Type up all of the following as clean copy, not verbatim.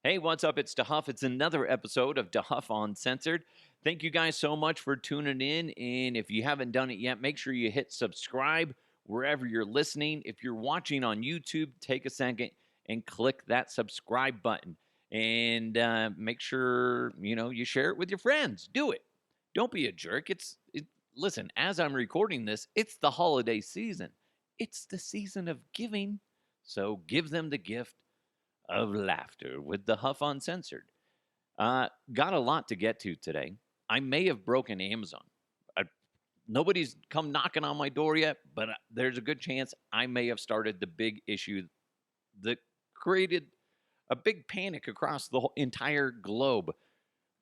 Hey, what's up? It's DeHuff. It's another episode of DeHuff Uncensored. Thank you guys so much for tuning in. And if you haven't done it yet, make sure you hit subscribe wherever you're listening. If you're watching on YouTube, take a second and click that subscribe button. And make sure, you share it with your friends. Do it. Don't be a jerk. Listen, as I'm recording this, it's the holiday season. It's the season of giving. So give them the gift of laughter with the Huff Uncensored. Got a lot to get to today. I may have broken Amazon. I, Nobody's come knocking on my door yet, but there's a good chance I may have started the big issue that created a big panic across the entire globe.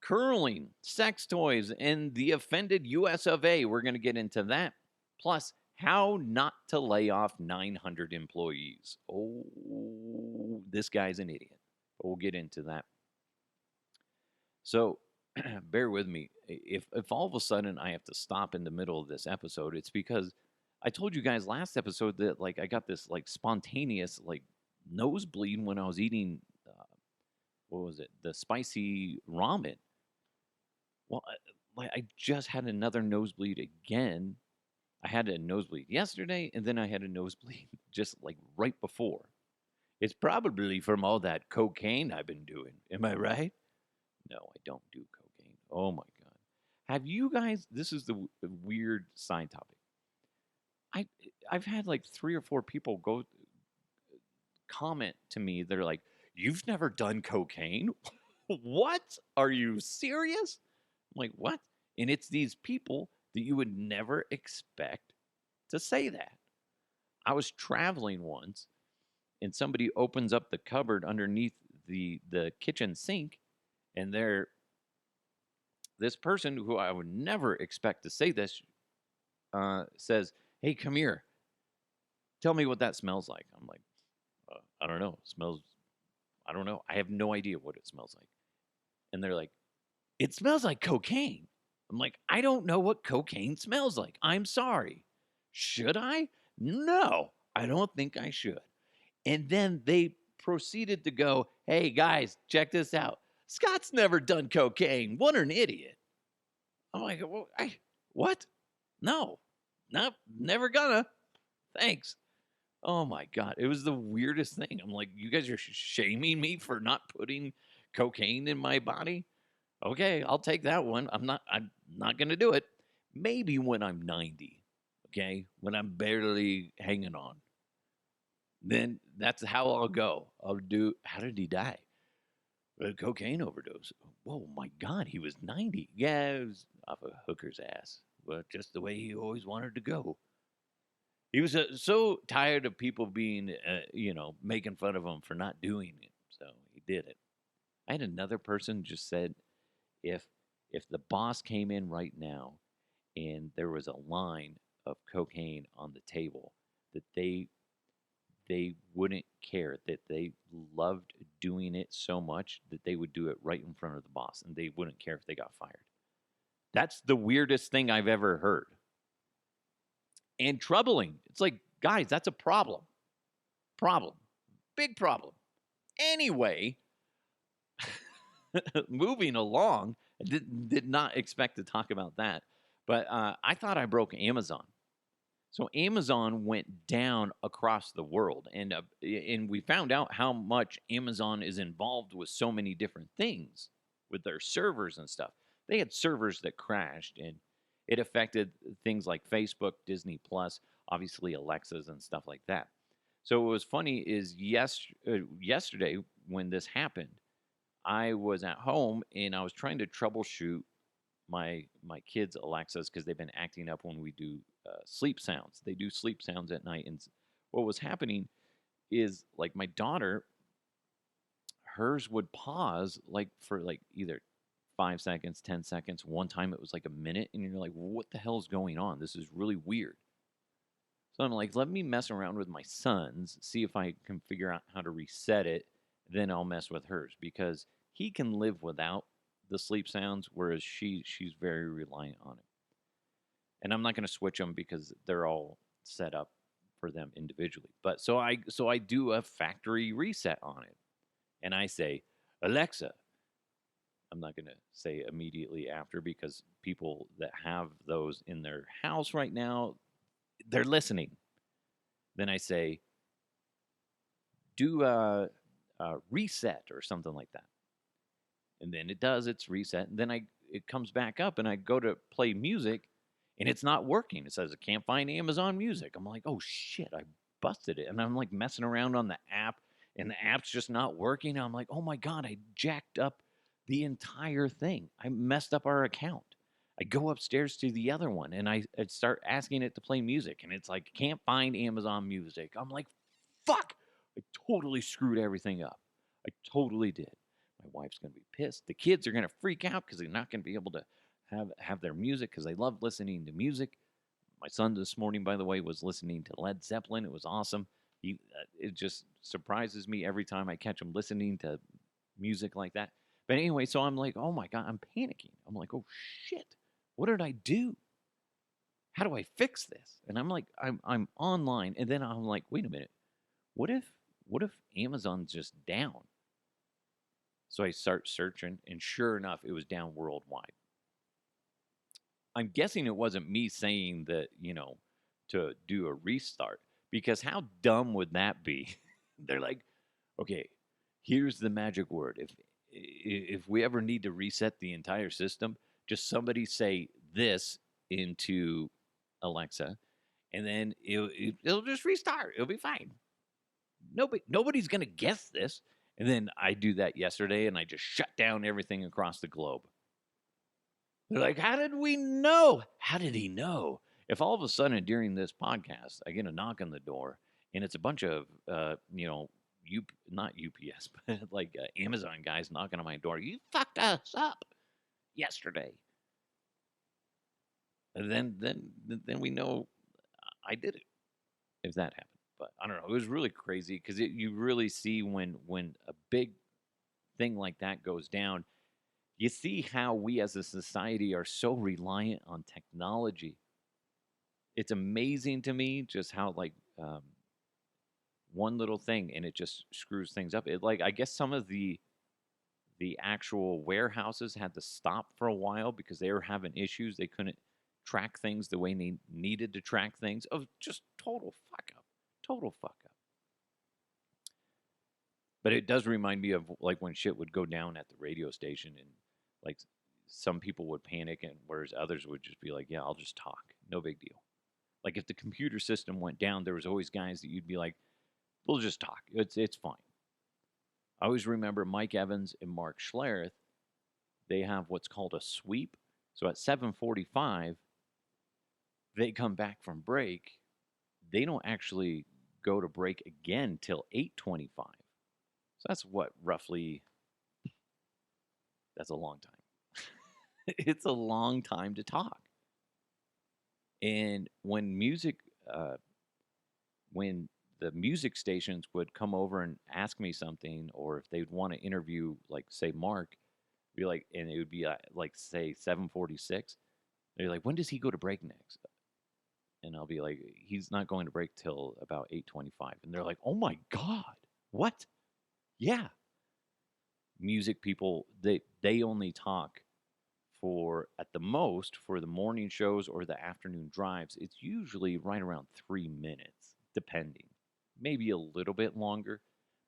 Curling, sex toys, and the offended US of A. We're going to get into that. Plus, how not to lay off 900 employees. Oh, this guy's an idiot. But we'll get into that. So, bear with me. If all of a sudden I have to stop in the middle of this episode, it's because I told you guys last episode that I got this spontaneous nosebleed when I was eating what was it? The spicy ramen. Well, I just had another nosebleed again. I had a nosebleed yesterday, and then I had a nosebleed just right before. It's probably from all that cocaine I've been doing. Am I right? No, I don't do cocaine. Oh my God. Have you guys, this is the weird side topic. I've had 3 or 4 people go comment to me. They're like, "You've never done cocaine?" What? Are you serious? I'm like, what? And it's these people that you would never expect to say that. I was traveling once and somebody opens up the cupboard underneath the kitchen sink, and this person who I would never expect to say this says, "Hey, come here. Tell me what that smells like." I'm like, I don't know. It smells, I don't know. I have no idea what it smells like. And they're like, "It smells like cocaine." I'm like, "I don't know what cocaine smells like. I'm sorry. Should I? No, I don't think I should." And then they proceeded to go, "Hey, guys, check this out. Scott's never done cocaine. What an idiot." I'm like, well, what? No, nope, never gonna. Thanks. Oh my God. It was the weirdest thing. I'm like, you guys are shaming me for not putting cocaine in my body? Okay, I'll take that one. I'm not going to do it. Maybe when I'm 90, okay? When I'm barely hanging on. Then that's how I'll go. I'll do, how did he die? A cocaine overdose. Whoa, my God, he was 90. Yeah, it was off a hooker's ass. Well, just the way he always wanted to go. He was so tired of people being, making fun of him for not doing it. So he did it. I had another person just said, if the boss came in right now and there was a line of cocaine on the table, that they wouldn't care, that they loved doing it so much that they would do it right in front of the boss, and they wouldn't care if they got fired. That's the weirdest thing I've ever heard. And troubling. It's like, guys, that's a problem. Problem. Big problem. Anyway, moving along, I did not expect to talk about that. But I thought I broke Amazon. So Amazon went down across the world, and we found out how much Amazon is involved with so many different things with their servers and stuff. They had servers that crashed, and it affected things like Facebook, Disney Plus, obviously Alexas and stuff like that. So what was funny is yesterday when this happened, I was at home and I was trying to troubleshoot my kids' Alexas because they've been acting up when we do sleep sounds. They do sleep sounds at night, and what was happening is my daughter, hers would pause for either 5 seconds, 10 seconds. One time it was a minute, and you're like, what the hell is going on? This is really weird. So I'm like, let me mess around with my son's, see if I can figure out how to reset it. Then I'll mess with hers because he can live without the sleep sounds, whereas she's very reliant on it. And I'm not going to switch them because they're all set up for them individually. But so I do a factory reset on it, and I say, Alexa, I'm not going to say immediately after because people that have those in their house right now, they're listening. Then I say, do a reset or something like that. And then it does its reset. And then it comes back up and I go to play music and it's not working. It says, I can't find Amazon Music. I'm like, oh shit, I busted it. And I'm like messing around on the app and the app's just not working. I'm like, oh my God, I jacked up the entire thing. I messed up our account. I go upstairs to the other one and I start asking it to play music. And it's like, can't find Amazon Music. I'm like, fuck, I totally screwed everything up. I totally did. My wife's going to be pissed. The kids are going to freak out because they're not going to be able to have their music because they love listening to music. My son this morning, by the way, was listening to Led Zeppelin. It was awesome. It just surprises me every time I catch him listening to music like that. But anyway, so I'm like, oh my God, I'm panicking. I'm like, oh shit, what did I do? How do I fix this? And I'm like, I'm online, and then I'm like, wait a minute, what if Amazon's just down? So I start searching, and sure enough, it was down worldwide. I'm guessing it wasn't me saying that, to do a restart, because how dumb would that be? They're like, okay, here's the magic word. If we ever need to reset the entire system, just somebody say this into Alexa, and then it'll just restart. It'll be fine. Nobody's gonna guess this. And then I do that yesterday, and I just shut down everything across the globe. They're like, "How did we know? How did he know?" If all of a sudden during this podcast I get a knock on the door, and it's a bunch of not UPS, but like Amazon guys knocking on my door, you fucked us up yesterday. And then we know I did it if that happened. But I don't know. It was really crazy because you really see when a big thing like that goes down, you see how we as a society are so reliant on technology. It's amazing to me just how like one little thing and it just screws things up. It like I guess some of the actual warehouses had to stop for a while because they were having issues. They couldn't track things the way they needed to track things. Of just total fuck up, total fuck up. But it does remind me of like when shit would go down at the radio station and like some people would panic and whereas others would just be like, yeah, I'll just talk. No big deal. Like if the computer system went down, there was always guys that you'd be like, we'll just talk. It's fine. I always remember Mike Evans and Mark Schlereth, they have what's called a sweep. So at 7:45, they come back from break. They don't actually go to break again till 8:25. So that's what roughly that's a long time. It's a long time to talk. And when the music stations would come over and ask me something, or if they'd want to interview, like say Mark, be like, and it would be like say 7:46. They're like, when does he go to break next? And I'll be like, he's not going to break till about 8:25. And they're like, oh my God, what? Yeah. Music people, they only talk for at the most for the morning shows or the afternoon drives. It's usually right around 3 minutes, depending. Maybe a little bit longer,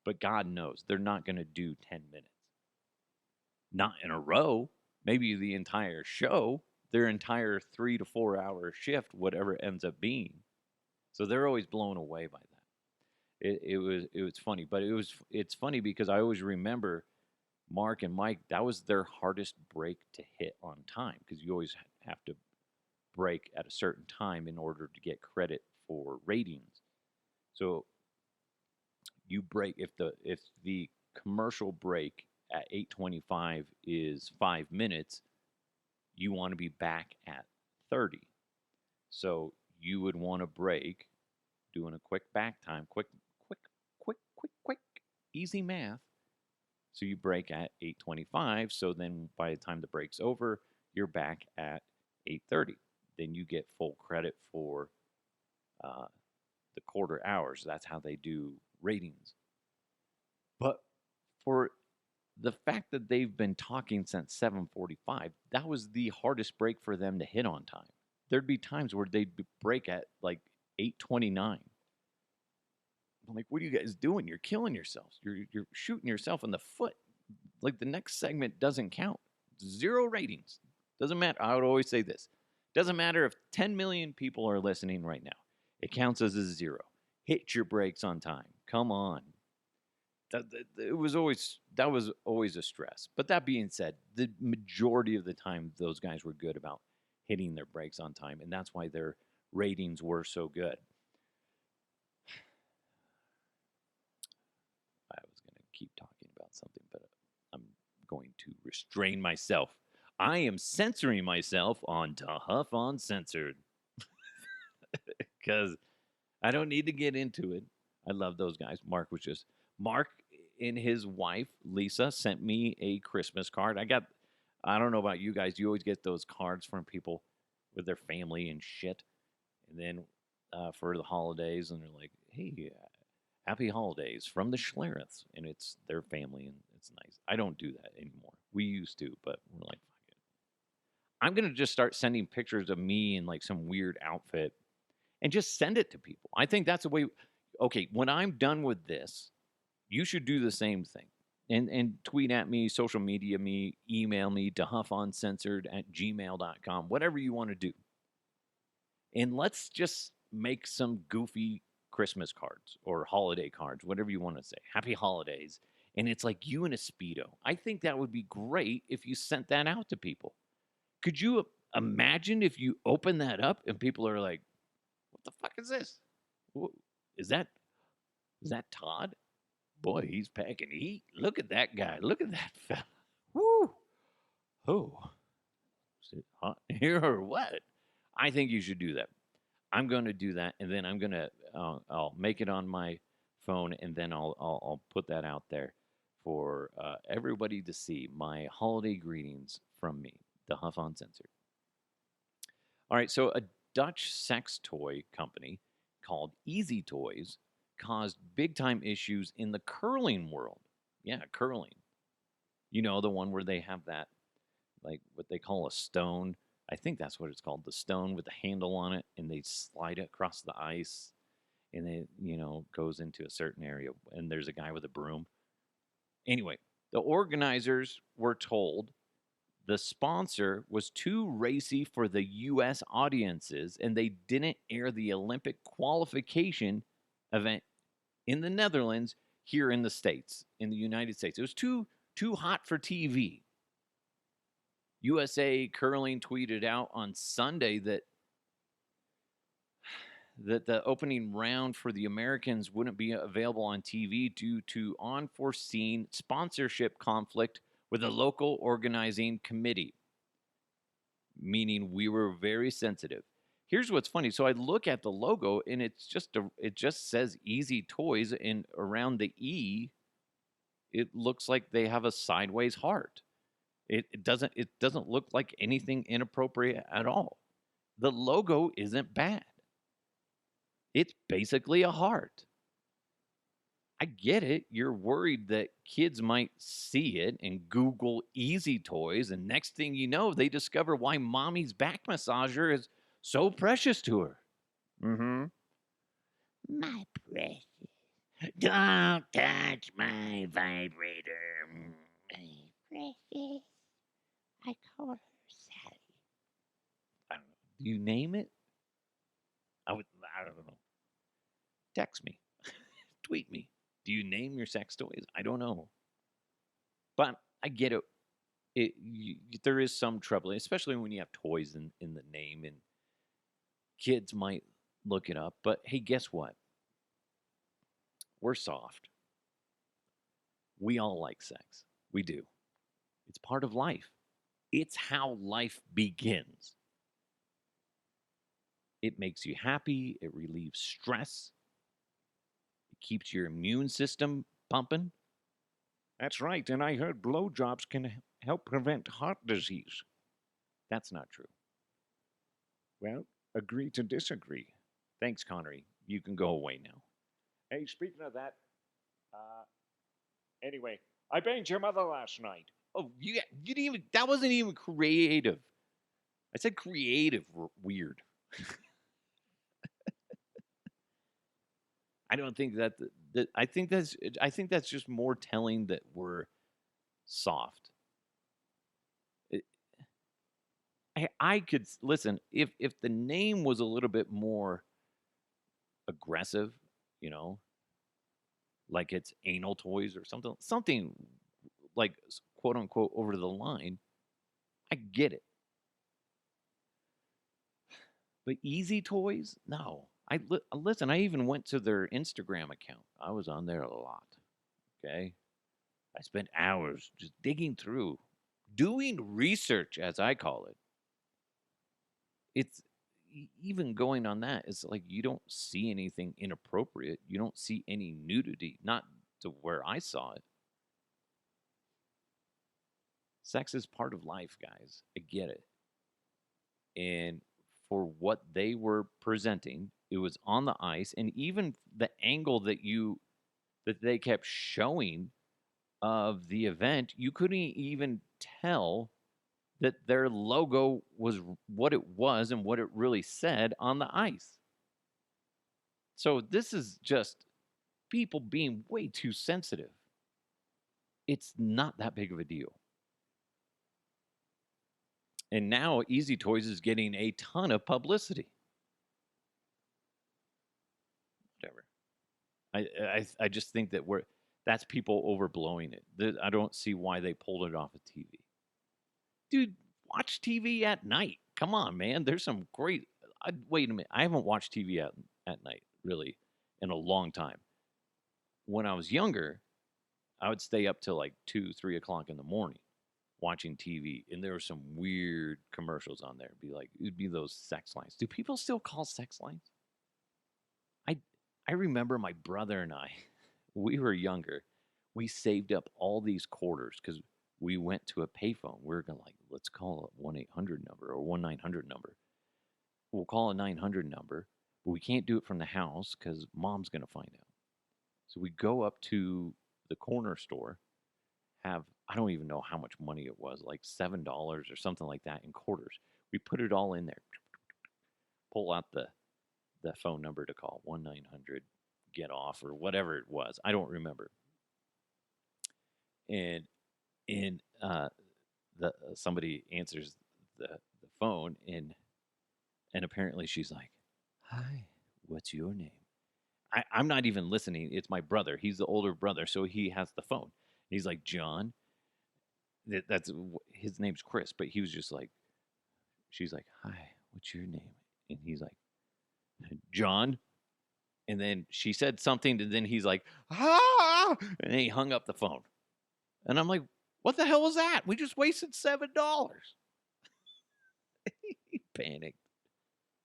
but God knows they're not going to do 10 minutes. Not in a row, maybe the entire show, their entire 3 to 4 hour shift, whatever it ends up being. So they're always blown away by that. It was funny, but it's funny because I always remember Mark and Mike. That was their hardest break to hit on time because you always have to break at a certain time in order to get credit for ratings. So you break if the commercial break at 8:25 is 5 minutes, you want to be back at 30. So you would want to break doing a quick back time, quick, easy math. So you break at 8:25. So then by the time the break's over, you're back at 8:30. Then you get full credit for uh, the quarter hours. That's how they do ratings. But for the fact that they've been talking since 7:45, that was the hardest break for them to hit on time. There'd be times where they'd break at like 8:29. I'm like, what are you guys doing? You're killing yourselves. You're shooting yourself in the foot. Like the next segment doesn't count. 0 ratings. Doesn't matter. I would always say this. Doesn't matter if 10 million people are listening right now. It counts as a 0. Hit your brakes on time. Come on. It was always that was always a stress. But that being said, the majority of the time those guys were good about hitting their brakes on time, and that's why their ratings were so good. I was going to keep talking about something, but I'm going to restrain myself. I am censoring myself on Tough Uncensored because I don't need to get into it. I love those guys. Mark and his wife Lisa sent me a Christmas card. I don't know about you guys. You always get those cards from people with their family and shit, and then for the holidays, and they're like, "Hey, happy holidays from the Schlereths," and it's their family, and it's nice. I don't do that anymore. We used to, but we're like, fuck it. I'm gonna just start sending pictures of me in like some weird outfit and just send it to people. I think that's the way. Okay, when I'm done with this, you should do the same thing. And tweet at me, social media me, email me to huffuncensored@gmail.com, whatever you want to do. And let's just make some goofy Christmas cards or holiday cards, whatever you want to say. Happy holidays. And it's like you in a Speedo. I think that would be great if you sent that out to people. Could you imagine if you open that up and people are like, what the fuck is this? Is that Todd? Boy, he's packing heat. Look at that guy. Look at that fella. Woo. Oh, is it hot here or what? I think you should do that. I'm going to do that, and then I'll make it on my phone, and then I'll put that out there for everybody to see. My holiday greetings from me, the Huff Uncensored. All right, so a Dutch sex toy company called Easy Toys caused big time issues in the curling world. Yeah, curling. You know, the one where they have that, like what they call a stone. I think that's what it's called, the stone with the handle on it, and they slide it across the ice, and it, goes into a certain area, and there's a guy with a broom. Anyway, the organizers were told the sponsor was too racy for the U.S. audiences, and they didn't air the Olympic qualification event in the Netherlands here in the States, in the United States. It was too hot for TV. USA Curling tweeted out on Sunday that the opening round for the Americans wouldn't be available on TV due to unforeseen sponsorship conflict with a local organizing committee, meaning we were very sensitive. Here's what's funny. So I look at the logo and it just says Easy Toys, and around the E it looks like they have a sideways heart. It doesn't look like anything inappropriate at all. The logo isn't bad. It's basically a heart. I get it. You're worried that kids might see it and Google Easy Toys, and next thing you know, they discover why mommy's back massager is so precious to her. Mm-hmm. My precious. Don't touch my vibrator. My precious. I call her Sally. I don't know. Do you name it? I don't know. Text me. Tweet me. Do you name your sex toys? I don't know. But I get it. There is some trouble, especially when you have toys in the name, and kids might look it up. But hey, guess what? We're soft. We all like sex. We do. It's part of life. It's how life begins. It makes you happy. It relieves stress. It keeps your immune system pumping. That's right. And I heard blowjobs can help prevent heart disease. That's not true. Well, agree to disagree. Thanks, Connery. You can go away now. Hey, speaking of that, anyway, I banged your mother last night. Oh, you didn't even, that wasn't even creative. I said creative, weird. I don't think that I think that's just more telling that we're soft. It, I could listen if the name was a little bit more aggressive, you know, like it's anal toys or something like quote unquote over the line. I get it. But easy toys? No. Listen, I even went to their Instagram account. I was on there a lot. Okay? I spent hours just digging through, doing research as I call it. It's even going on that, it's like you don't see anything inappropriate. You don't see any nudity, not to where I saw it. Sex is part of life, guys. I get it. And for what they were presenting, it was on the ice, and even the angle that they kept showing of the event, you couldn't even tell that their logo was what it was and what it really said on the ice. So this is just people being way too sensitive. It's not that big of a deal. And now Easy Toys is getting a ton of publicity. Whatever. I just think that that's people overblowing it. I don't see why they pulled it off of TV. Dude, watch TV at night. Come on, man. There's some great. Wait a minute. I haven't watched TV at night really in a long time. When I was younger, I would stay up till like 2, 3 o'clock in the morning watching TV, and there were some weird commercials on there. It'd be those sex lines. Do people still call sex lines? I I remember my brother and I, we were younger. We saved up all these quarters because we went to a payphone. We were gonna like, let's call a 1-800 number or 1-900 number. We'll call a 900 number, but we can't do it from the house because mom's gonna find out. So we go up to the corner store, have I don't even know how much money it was, like $7 or something like that in quarters. We put it all in there, pull out the phone number to call 1-900 get off or whatever it was. I don't remember. And the somebody answers the phone, and apparently she's like, "Hi, what's your name?" I'm not even listening. It's my brother. He's the older brother, so he has the phone. He's like, "John." That's his name's Chris, but he was just like, she's like, "Hi, what's your name?" And he's like, "John." And then she said something, and then he's like, "Ah!" And then he hung up the phone. And I'm like, "What the hell was that? We just wasted $7." He panicked.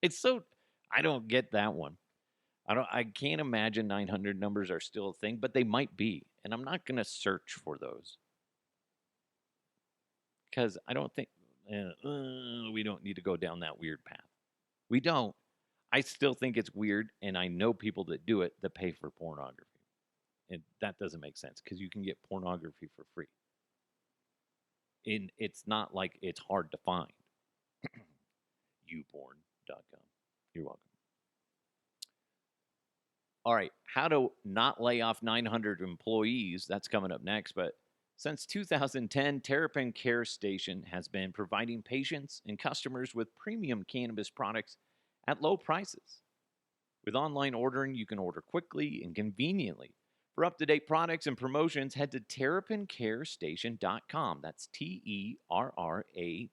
It's so I don't get that one. I can't imagine 900 numbers are still a thing, but they might be. And I'm not going to search for those because I don't think we don't need to go down that weird path. We don't. I still think it's weird, and I know people that do it that pay for pornography. And that doesn't make sense because you can get pornography for free. And it's not like it's hard to find. Youporn.com. You're welcome. All right, how to not lay off 900 employees. That's coming up next. But since 2010, Terrapin Care Station has been providing patients and customers with premium cannabis products at low prices. With online ordering, you can order quickly and conveniently. For up-to-date products and promotions, head to terrapincarestation.com. That's TERRAPIN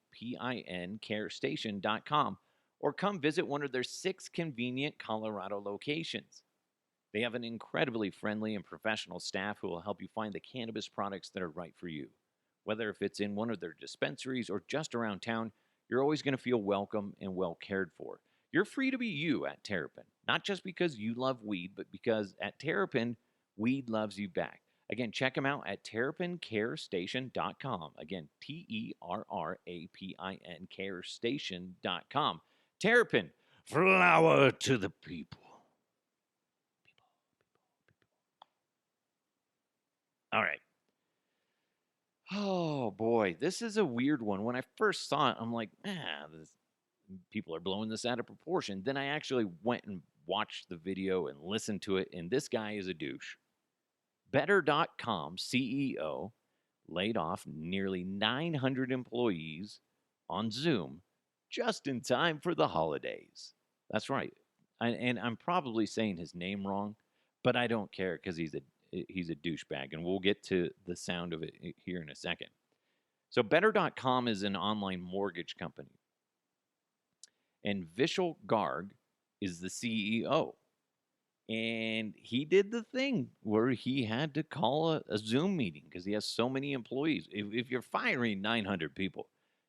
carestation.com. Or come visit one of their 6 convenient Colorado locations. They have an incredibly friendly and professional staff who will help you find the cannabis products that are right for you. Whether if it's in one of their dispensaries or just around town, you're always going to feel welcome and well cared for. You're free to be you at Terrapin, not just because you love weed, but because at Terrapin, weed loves you back. Again, check them out at terrapincarestation.com. Again, TERRAPIN carestation.com. Terrapin, flower to the people. All right. Oh boy, this is a weird one. When I first saw it, I'm like, people are blowing this out of proportion. Then I actually went and watched the video and listened to it, and this guy is a douche. Better.com CEO laid off nearly 900 employees on Zoom just in time for the holidays. That's right. And I'm probably saying his name wrong, but I don't care because he's a douchebag, and we'll get to the sound of it here in a second. So Better.com is an online mortgage company, and Vishal Garg is the CEO. And he did the thing where he had to call a Zoom meeting because he has so many employees. If you're firing 900 people,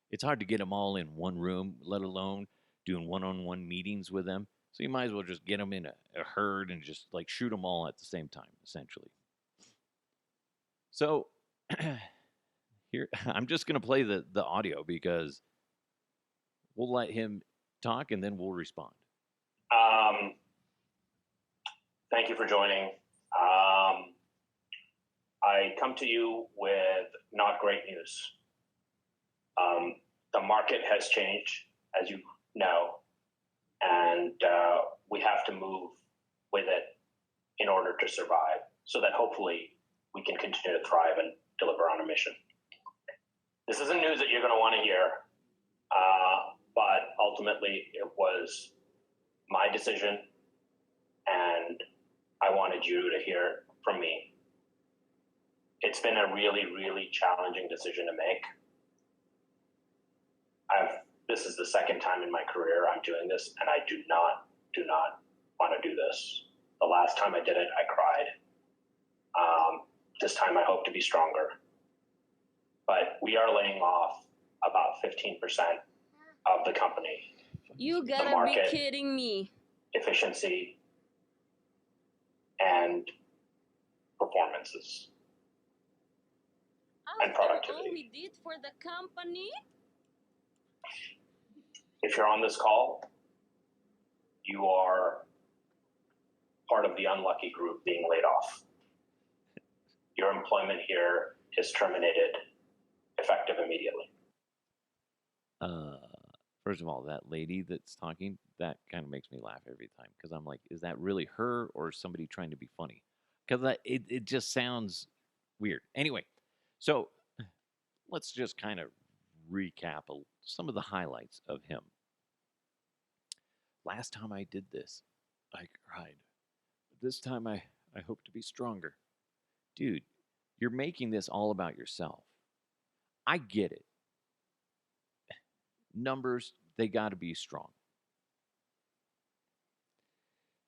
it's hard to get them all in one room, let alone doing one-on-one meetings with them. So you might as well just get them in a herd and just like shoot them all at the same time, essentially. So here, I'm just going to play the audio because we'll let him talk and then we'll respond. Thank you for joining. I come to you with not great news. The market has changed, as you know, and we have to move with it in order to survive so that hopefully we can continue to thrive and deliver on a mission. This isn't news that you're going to want to hear, but ultimately it was my decision, and I wanted you to hear from me. It's been a really, really challenging decision to make. This is the second time in my career I'm doing this, and I do not want to do this. The last time I did it, I cried. This time I hope to be stronger. But we are laying off about 15% of the company. You gotta be kidding me. Efficiency and performances and productivity. All we did for the company? If you're on this call, you are part of the unlucky group being laid off. Your employment here is terminated effective immediately. First of all, that lady that's talking, that kind of makes me laugh every time because I'm like, is that really her or somebody trying to be funny? Because it just sounds weird. Anyway, so let's just kind of recap some of the highlights of him. Last time I did this, I cried. But this time I hope to be stronger. Dude, you're making this all about yourself. I get it. Numbers, they got to be strong.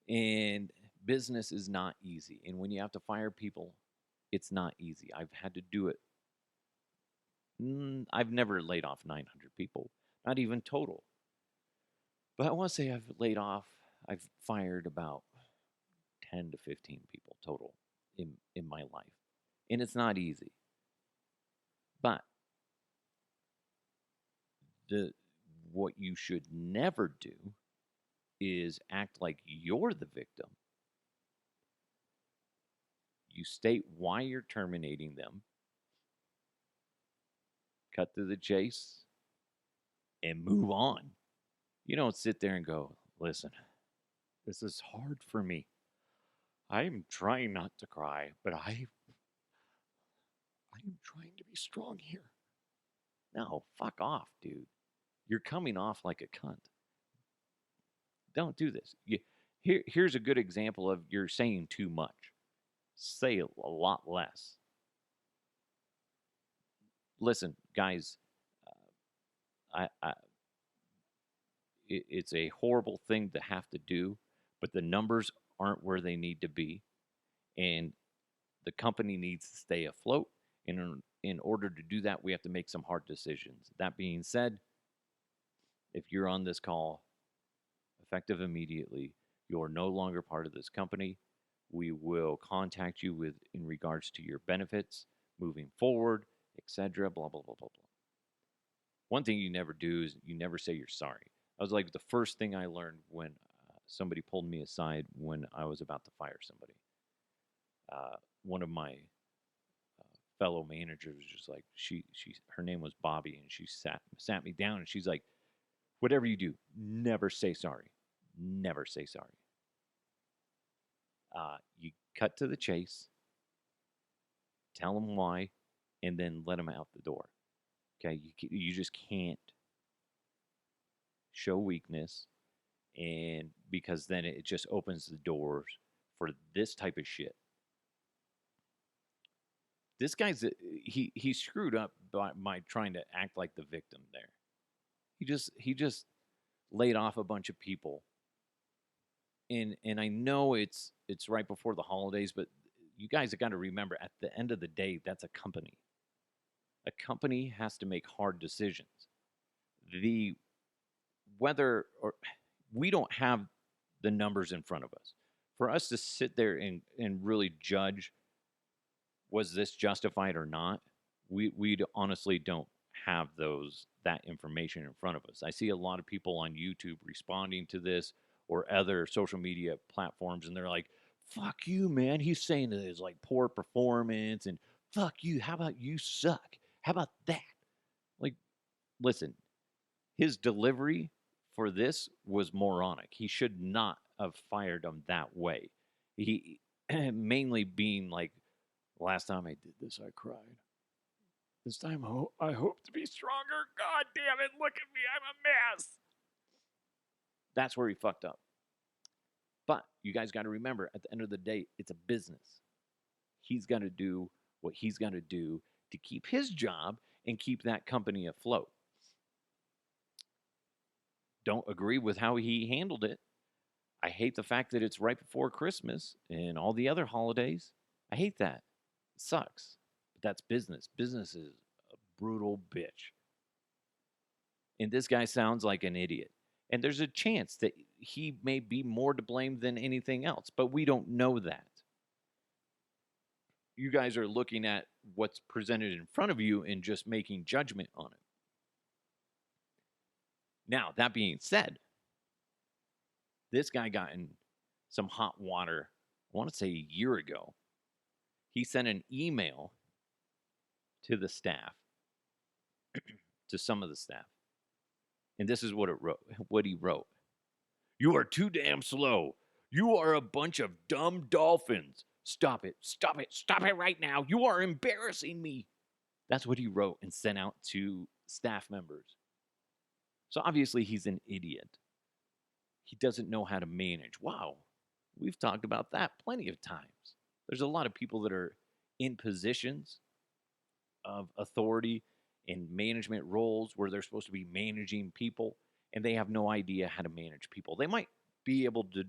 And business is not easy. And when you have to fire people, it's not easy. I've had to do it. I've never laid off 900 people, not even total. But I want to say I've fired about 10 to 15 people total in my life. And it's not easy. But what you should never do is act like you're the victim. You state why you're terminating them, cut to the chase, and move on. You don't sit there and go, listen, this is hard for me. I'm trying not to cry, but I am trying to be strong here. No, fuck off, dude. You're coming off like a cunt. Don't do this. Here's a good example of you're saying too much. Say a lot less. Listen, guys, it's a horrible thing to have to do, but the numbers aren't where they need to be, and the company needs to stay afloat. And in order to do that, we have to make some hard decisions. That being said, if you're on this call, effective immediately, you're no longer part of this company. We will contact you in regards to your benefits moving forward, etc. Blah blah blah blah blah. One thing you never do is you never say you're sorry. That was like the first thing I learned when somebody pulled me aside when I was about to fire somebody. One of my fellow manager was just like, her name was Bobby, and she sat me down, and she's like, whatever you do, never say sorry. Never say sorry. You cut to the chase, tell them why, and then let them out the door. Okay, you just can't show weakness, and because then it just opens the doors for this type of shit. This guy's he screwed up by trying to act like the victim there. He just laid off a bunch of people. And I know it's right before the holidays, but you guys have got to remember, at the end of the day, that's a company. A company has to make hard decisions. The whether or we don't have the numbers in front of us. For us to sit there and really judge, was this justified or not, we honestly don't have that information in front of us. I see a lot of people on YouTube responding to this or other social media platforms, and they're like, fuck you, man. He's saying that it's like poor performance, and fuck you. How about you suck? How about that? Like, listen, his delivery for this was moronic. He should not have fired him that way. He mainly being like, last time I did this, I cried. This time I hope to be stronger. God damn it, look at me, I'm a mess. That's where he fucked up. But you guys got to remember, at the end of the day, it's a business. He's got to do what he's got to do to keep his job and keep that company afloat. Don't agree with how he handled it. I hate the fact that it's right before Christmas and all the other holidays. I hate that. It sucks. But that's business. Business is a brutal bitch. And this guy sounds like an idiot. And there's a chance that he may be more to blame than anything else, but we don't know that. You guys are looking at what's presented in front of you and just making judgment on it. Now, that being said, this guy got in some hot water, I want to say a year ago. He sent an email to the staff, to some of the staff. And this is what he wrote. You are too damn slow. You are a bunch of dumb dolphins. Stop it. Stop it. Stop it right now. You are embarrassing me. That's what he wrote and sent out to staff members. So obviously he's an idiot. He doesn't know how to manage. Wow. We've talked about that plenty of times. There's a lot of people that are in positions of authority in management roles where they're supposed to be managing people, and they have no idea how to manage people. They might be able to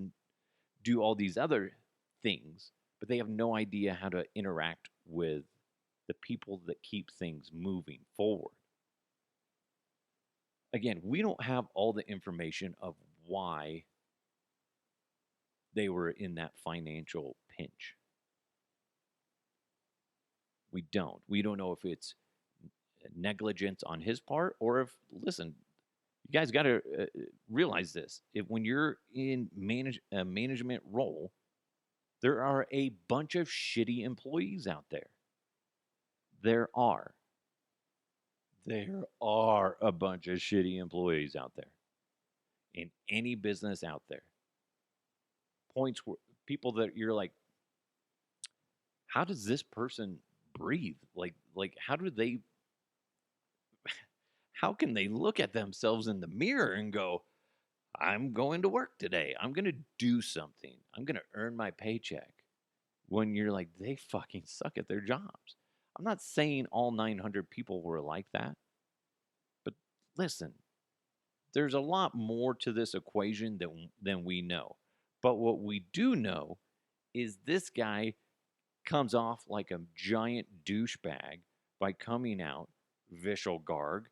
do all these other things, but they have no idea how to interact with the people that keep things moving forward. Again, we don't have all the information of why they were in that financial pinch. We don't. We don't know if it's negligence on his part or if, listen, you guys got to realize this. When you're in a management role, there are a bunch of shitty employees out there. There are a bunch of shitty employees out there in any business out there. Points where people that you're like, how does this person breathe? Like how can they look at themselves in the mirror and go, I'm going to work today. I'm going to do something. I'm going to earn my paycheck. When you're like, they fucking suck at their jobs. I'm not saying all 900 people were like that. But listen, there's a lot more to this equation than we know. But what we do know is this guy comes off like a giant douchebag by coming out, Vishal Garg,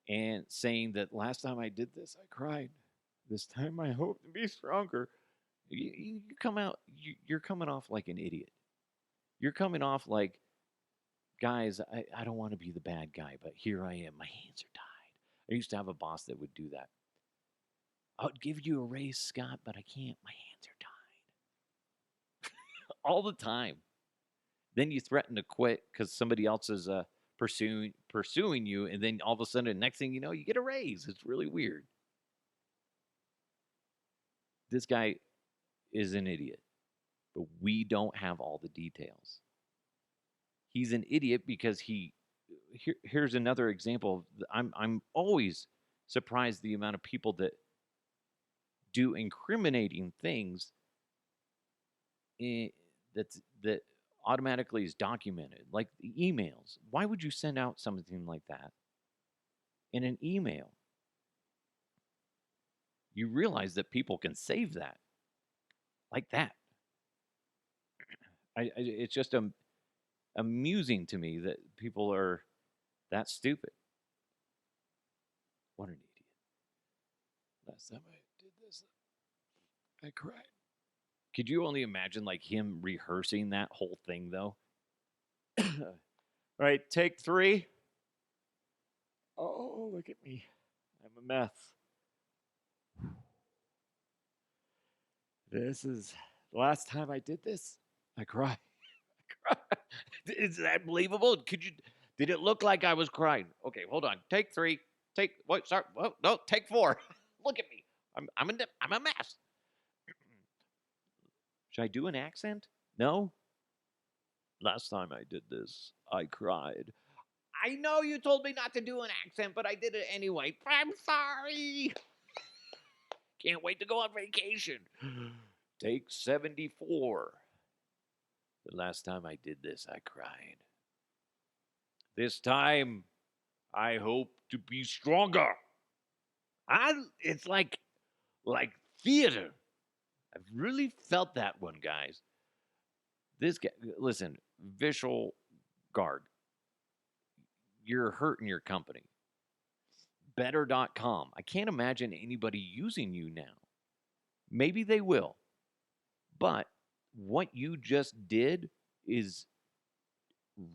and saying that last time I did this, I cried. This time I hope to be stronger. You come out, you're coming off like an idiot. You're coming off like, guys, I don't want to be the bad guy, but here I am. My hands are tied. I used to have a boss that would do that. I would give you a raise, Scott, but I can't. My hands are tied. All the time. Then you threaten to quit because somebody else is pursuing you, and then all of a sudden, next thing you know, you get a raise. It's really weird. This guy is an idiot, but we don't have all the details. He's an idiot because here's another example. I'm always surprised the amount of people that do incriminating things that automatically is documented, like the emails. Why would you send out something like that in an email? You realize that people can save that like that. It's just amusing to me that people are that stupid. What an idiot. Last time I did this, I cried. Could you only imagine like him rehearsing that whole thing though? All right, take 3. Oh, look at me. I'm a mess. This is the last time I did this. I cried. Is that believable? Did it look like I was crying? Okay, hold on. Take 3. Sorry. Oh, no, take 4. Look at me. I'm a mess. Should I do an accent? No. Last time I did this, I cried. I know you told me not to do an accent, but I did it anyway. I'm sorry. Can't wait to go on vacation. Take 74. The last time I did this, I cried. This time, I hope to be stronger. It's like theater. I've really felt that one, guys. This guy, listen, Vishal Garg, you're hurting your company. Better.com. I can't imagine anybody using you now. Maybe they will. But what you just did is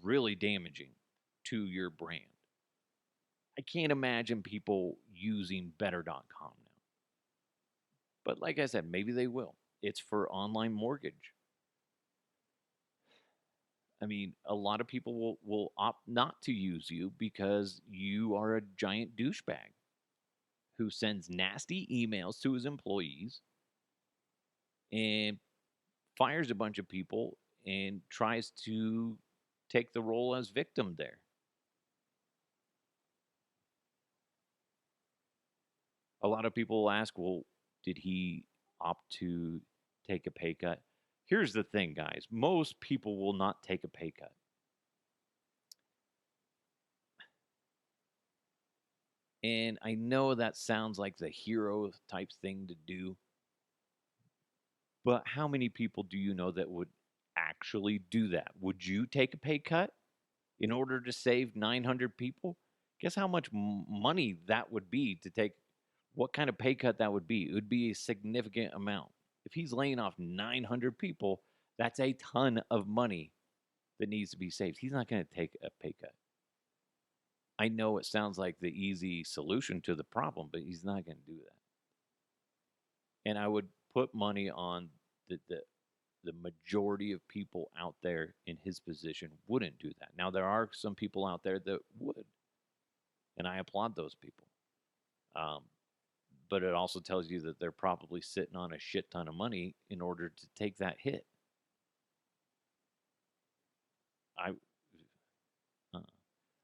really damaging to your brand. I can't imagine people using Better.com now. But like I said, maybe they will. It's for online mortgage. I mean, a lot of people will opt not to use you because you are a giant douchebag who sends nasty emails to his employees and fires a bunch of people and tries to take the role as victim there. A lot of people will ask, well, did he opt to take a pay cut? Here's the thing, guys. Most people will not take a pay cut. And I know that sounds like the hero type thing to do. But how many people do you know that would actually do that? Would you take a pay cut in order to save 900 people? Guess how much money that would be to take? What kind of pay cut that would be? It would be a significant amount. If he's laying off 900 people, that's a ton of money that needs to be saved. He's not going to take a pay cut. I know it sounds like the easy solution to the problem, but he's not going to do that. And I would put money on the majority of people out there in his position wouldn't do that. Now, there are some people out there that would, and I applaud those people. But it also tells you that they're probably sitting on a shit ton of money in order to take that hit.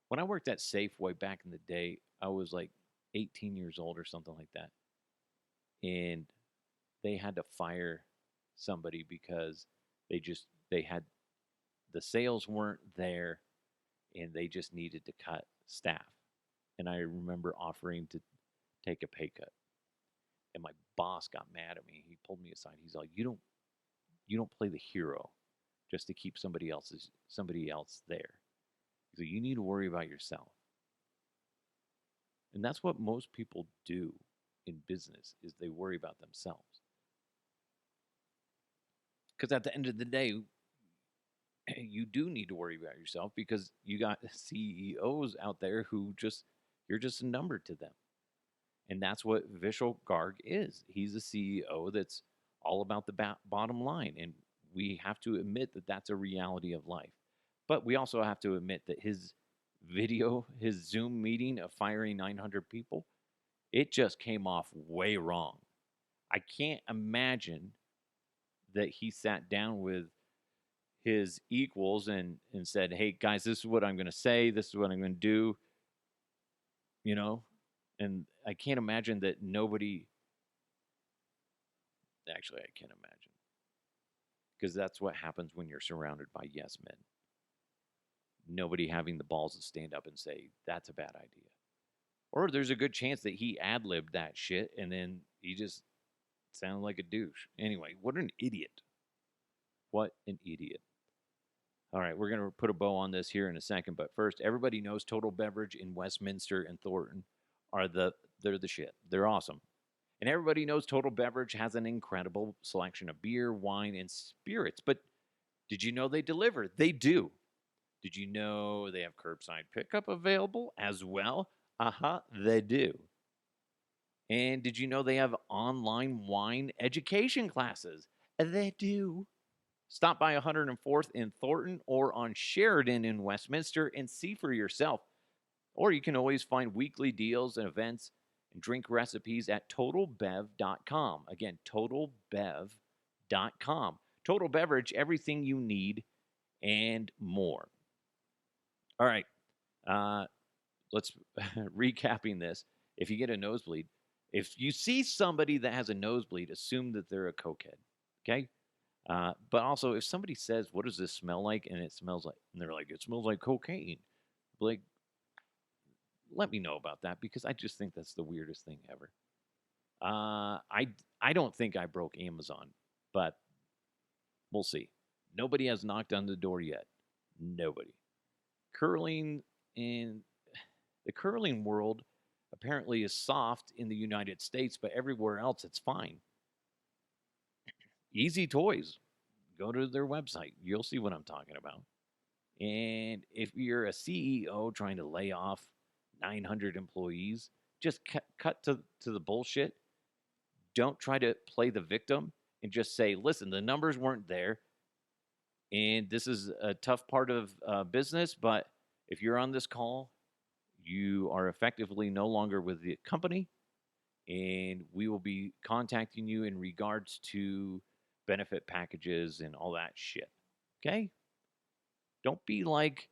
When I worked at Safeway back in the day, I was like 18 years old or something like that. And they had to fire somebody because they had the sales weren't there and they just needed to cut staff. And I remember offering to take a pay cut. And my boss got mad at me. He pulled me aside. He's like, you don't play the hero just to keep somebody else there. He's like, you need to worry about yourself. And that's what most people do in business is they worry about themselves. Because at the end of the day, you do need to worry about yourself because you got CEOs out there who you're just a number to them. And that's what Vishal Garg is. He's a CEO that's all about the bottom line. And we have to admit that that's a reality of life. But we also have to admit that his video, his Zoom meeting of firing 900 people, it just came off way wrong. I can't imagine that he sat down with his equals and said, "Hey guys, this is what I'm going to say. This is what I'm going to do." You know, and I can't imagine that nobody. Actually, I can't imagine because that's what happens when you're surrounded by yes men. Nobody having the balls to stand up and say that's a bad idea, or there's a good chance that he ad libbed that shit and then he just sounded like a douche. Anyway, what an idiot! What an idiot! All right, we're going to put a bow on this here in a second, but first, everybody knows Total Beverage in Westminster and Thornton they're the shit. They're awesome. And everybody knows Total Beverage has an incredible selection of beer, wine, and spirits. But did you know they deliver? They do. Did you know they have curbside pickup available as well? They do. And did you know they have online wine education classes? They do. Stop by 104th in Thornton or on Sheridan in Westminster and see for yourself. Or you can always find weekly deals and events and drink recipes at totalbev.com. Again, totalbev.com. Total Beverage, everything you need and more. All right, let's recapping this. If you get a nosebleed, if you see somebody that has a nosebleed, assume that they're a cokehead, okay? But also, if somebody says, "What does this smell like?" and it smells like, and they're like, "It smells like cocaine," like, let me know about that because I just think that's the weirdest thing ever. I don't think I broke Amazon, but we'll see. Nobody has knocked on the door yet. Nobody. Curling in the curling world apparently is soft in the United States, but everywhere else it's fine. Easy Toys. Go to their website. You'll see what I'm talking about. And if you're a CEO trying to lay off 900 employees, just cut to the bullshit. Don't try to play the victim and just say, listen, the numbers weren't there. And this is a tough part of business. But if you're on this call, you are effectively no longer with the company. And we will be contacting you in regards to benefit packages and all that shit. Okay? Don't be like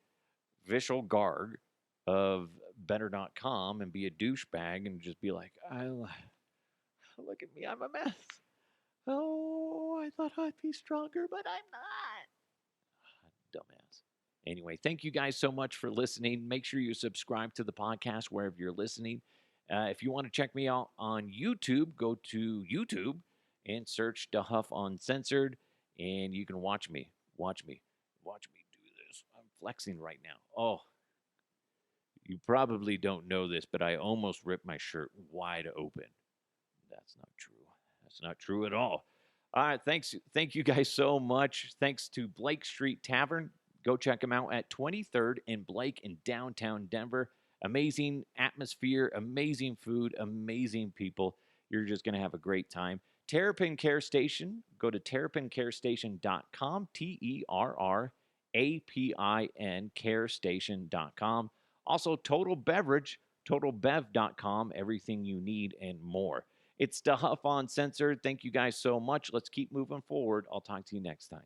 Vishal Garg of better.com and be a douchebag and just be like, look at me, I'm a mess. Oh, I thought I'd be stronger, but I'm not. Dumbass. Anyway, thank you guys so much for listening. Make sure you subscribe to the podcast wherever you're listening. If you want to check me out on YouTube, go to YouTube and search The Huff Uncensored, and you can watch me. Watch me do this. I'm flexing right now. Oh, you probably don't know this, but I almost ripped my shirt wide open. That's not true. That's not true at all. All right, thanks. Thank you guys so much. Thanks to Blake Street Tavern. Go check them out at 23rd and Blake in downtown Denver. Amazing atmosphere, amazing food, amazing people. You're just going to have a great time. Terrapin Care Station. Go to terrapincarestation.com. TERRAPIN carestation.com. Also, Total Beverage, totalbev.com. Everything you need and more. It's The Huff Uncensored. Thank you guys so much. Let's keep moving forward. I'll talk to you next time.